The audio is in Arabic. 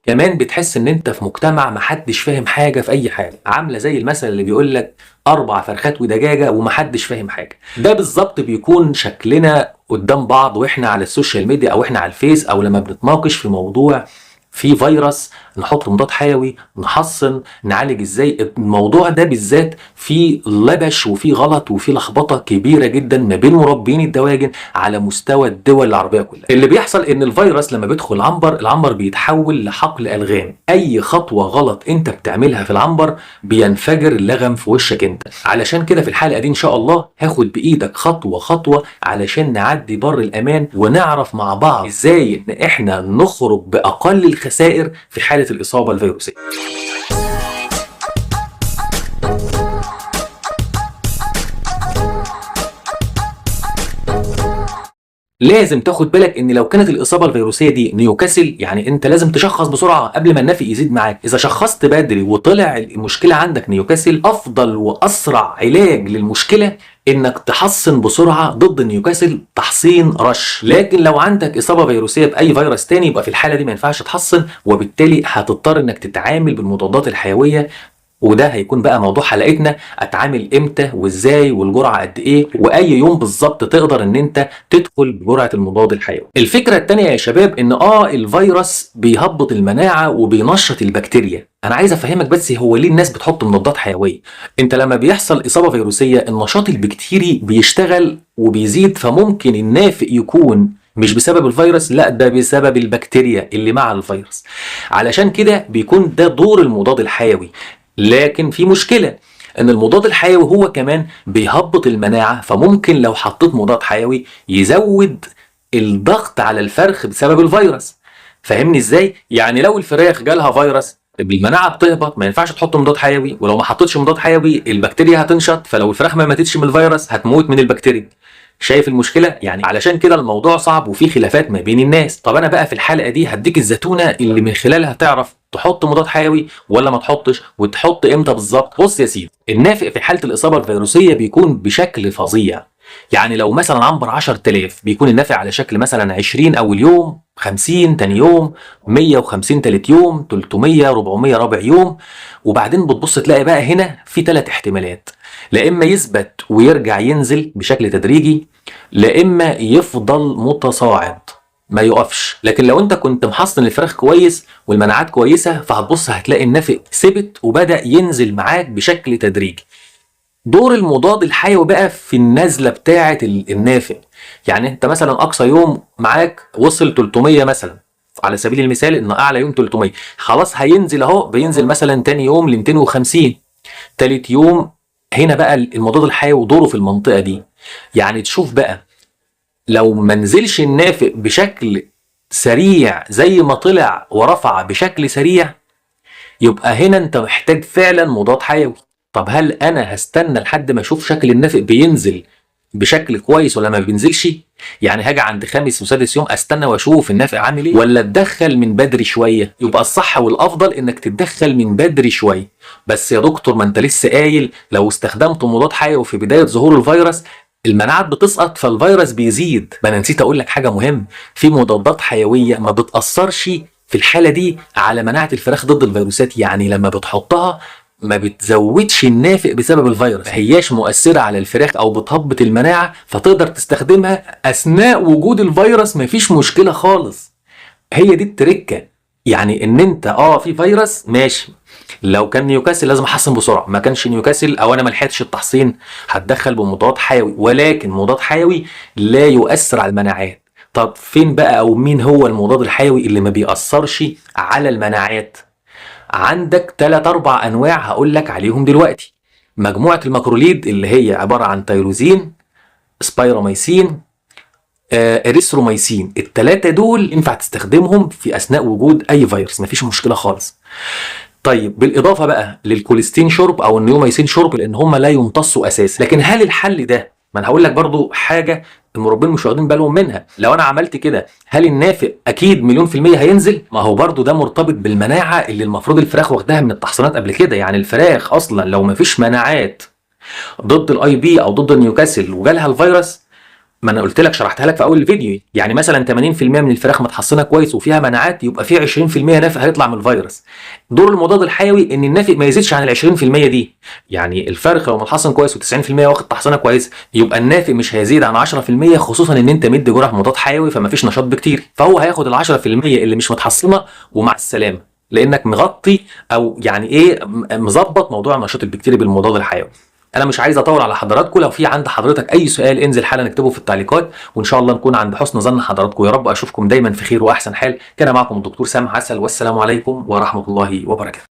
كمان بتحس ان انت في مجتمع محدش فاهم حاجه في اي حاجه، عامله زي المثل اللي بيقول لك 4 فرخات ودجاجه ومحدش فاهم حاجه. ده بالظبط بيكون شكلنا قدام بعض واحنا على السوشيال ميديا او احنا على الفيس، او لما بنتناقش في موضوع في فيروس نحط مضاد حيوي نحصن نعالج ازاي. الموضوع ده بالذات فيه لبش وفيه غلط وفيه لخبطه كبيره جدا ما بين مربين الدواجن على مستوى الدول العربيه كلها. اللي بيحصل ان الفيروس لما بيدخل العنبر بيتحول لحقل الغام. اي خطوه غلط انت بتعملها في العنبر بينفجر اللغم في وشك انت. علشان كده في الحلقه دي ان شاء الله هاخد بايدك خطوه خطوه علشان نعدي بر الامان ونعرف مع بعض ازاي ان احنا نخرج باقل الخسائر في حاله الاصابه الفيروسيه. لازم تاخد بالك ان لو كانت الاصابه الفيروسيه دي نيوكاسل، يعني انت لازم تشخص بسرعه قبل ما النفق يزيد معاك. اذا شخصت بدري وطلع المشكله عندك نيوكاسل، افضل واسرع علاج للمشكله انك تحصن بسرعه ضد نيوكاسل تحصين رش. لكن لو عندك اصابه فيروسيه باي فيروس تاني يبقى في الحاله دي ما ينفعش تحصن، وبالتالي هتضطر انك تتعامل بالمضادات الحيويه. وده هيكون بقى موضوع حلقتنا، اتعامل امتى وازاي والجرعه قد ايه، واي يوم بالظبط تقدر ان انت تدخل بجرعه المضاد الحيوي. الفكره الثانيه يا شباب ان الفيروس بيهبط المناعه وبينشط البكتيريا. انا عايز افهمك بس هو ليه الناس بتحط مضادات حيويه. انت لما بيحصل اصابه فيروسيه النشاط البكتيري بيشتغل وبيزيد، فممكن النافق يكون مش بسبب الفيروس، لا ده بسبب البكتيريا اللي مع الفيروس. علشان كده بيكون ده دور المضاد الحيوي. لكن في مشكلة ان المضاد الحيوي هو كمان بيهبط المناعة، فممكن لو حطيت مضاد حيوي يزود الضغط على الفرخ بسبب الفيروس. فاهمني ازاي؟ يعني لو الفراخ جالها فيروس المناعة بتهبط، ما ينفعش تحط مضاد حيوي، ولو ما حطيتش مضاد حيوي البكتيريا هتنشط، فلو الفراخ ما ماتتش من الفيروس هتموت من البكتيريا. شايف المشكله؟ يعني علشان كده الموضوع صعب وفي خلافات ما بين الناس. طب انا بقى في الحلقه دي هديك الزتونه اللي من خلالها تعرف تحط مضاد حيوي ولا ما تحطش، وتحط امتى بالظبط. بص يا سيدي، النافق في حاله الاصابه الفيروسيه بيكون بشكل فظيع. يعني لو مثلا عنبر 10000 بيكون النافع على شكل مثلا 20 اول يوم، 50 تاني يوم، 150 تالت يوم، 300 400 رابع يوم. وبعدين بتبص تلاقي بقى هنا في 3 احتمالات: لا اما يثبت ويرجع ينزل بشكل تدريجي، لا اما يفضل متصاعد ما يقفش. لكن لو انت كنت محصن الفراخ كويس والمناعات كويسه فهتبص هتلاقي النافق ثبت وبدا ينزل معاك بشكل تدريجي. دور المضاد الحيوي بقى في النزله بتاعه النافق. يعني انت مثلا اقصى يوم معاك وصل 300 مثلا على سبيل المثال، ان اعلى يوم 300، خلاص هينزل اهو، بينزل مثلا تاني يوم ل 250، تالت يوم. هنا بقى المضاد الحيوي دوره في المنطقه دي. يعني تشوف بقى لو ما نزلش النافق بشكل سريع زي ما طلع ورفع بشكل سريع، يبقى هنا انت محتاج فعلا مضاد حيوي. طب هل انا هستنى لحد ما اشوف شكل النافق بينزل بشكل كويس ولا ما بينزلش؟ يعني هاجي عند خامس وسادس يوم استنى واشوف النافق عامل ايه، ولا اتدخل من بدري شويه؟ يبقى الصح والافضل انك تتدخل من بدري شويه. بس يا دكتور ما انت لسه قايل لو استخدمت مضاد حيوي في بدايه ظهور الفيروس المناعات بتسقط فالفيروس بيزيد. ما انا نسيت اقول لك حاجه مهمه، في مضادات حيويه ما بتاثرش في الحاله دي على مناعه الفراخ ضد الفيروسات. يعني لما بتحطها ما بتزودش النافق بسبب الفيروس، ما هياش مؤثره على الفراخ او بتهبط المناعه، فتقدر تستخدمها اثناء وجود الفيروس مفيش مشكله خالص. هي دي التركه. يعني ان انت في فيروس ماشي، لو كان نيوكاسل لازم احصن بسرعه، ما كانش نيوكاسل او انا ما لحقتش التحصين هتدخل بمضاد حيوي، ولكن مضاد حيوي لا يؤثر على المناعات. طب فين بقى او مين هو المضاد الحيوي اللي ما بيأثرش على المناعات؟ عندك 3-4 انواع هقول لك عليهم دلوقتي. مجموعه الماكروليد اللي هي عباره عن تيروزين، سبايروميسين، اريثروميسين. الثلاثه دول ينفع تستخدمهم في اثناء وجود اي فيروس، مفيش مشكله خالص. طيب بالاضافه بقى للكوليستين شورب او النيوميسين شورب لان هم لا يمتصوا اساسا. لكن هل الحل ده، ما انا هقول لك برضو حاجه المربين مش واخدين بالهم منها، لو انا عملت كده هل النافق اكيد 100% هينزل؟ ما هو برضو ده مرتبط بالمناعه اللي المفروض الفراخ واخداها من التحصينات قبل كده. يعني الفراخ اصلا لو ما فيش مناعات ضد الاي بي او ضد نيوكاسل وجالها الفيروس ما انا قلت لك شرحتها لك في اول الفيديو. يعني مثلا 80% من الفراخ متحصنه كويس وفيها مناعات، يبقى في 20% نافق هيطلع من الفيروس. دور المضاد الحيوي ان النافق ما يزيدش عن ال 20% دي. يعني الفرخ لو متحصن كويس و90% واخد تحصينه كويس، يبقى النافق مش هيزيد عن 10%، خصوصا ان انت مدي جرعه مضاد حيوي فمفيش نشاط بكتيري، فهو هياخد ال 10% اللي مش متحصنه ومع السلامه، لانك مغطي او يعني ايه مظبط موضوع النشاط البكتيري بالمضاد الحيوي. انا مش عايز اطول على حضراتكم، لو في عند حضرتك اي سؤال انزل حالا اكتبه في التعليقات، وان شاء الله نكون عند حسن ظن حضراتكم. يا رب اشوفكم دايما في خير واحسن حال. كان معكم الدكتور سامح عسل، والسلام عليكم ورحمه الله وبركاته.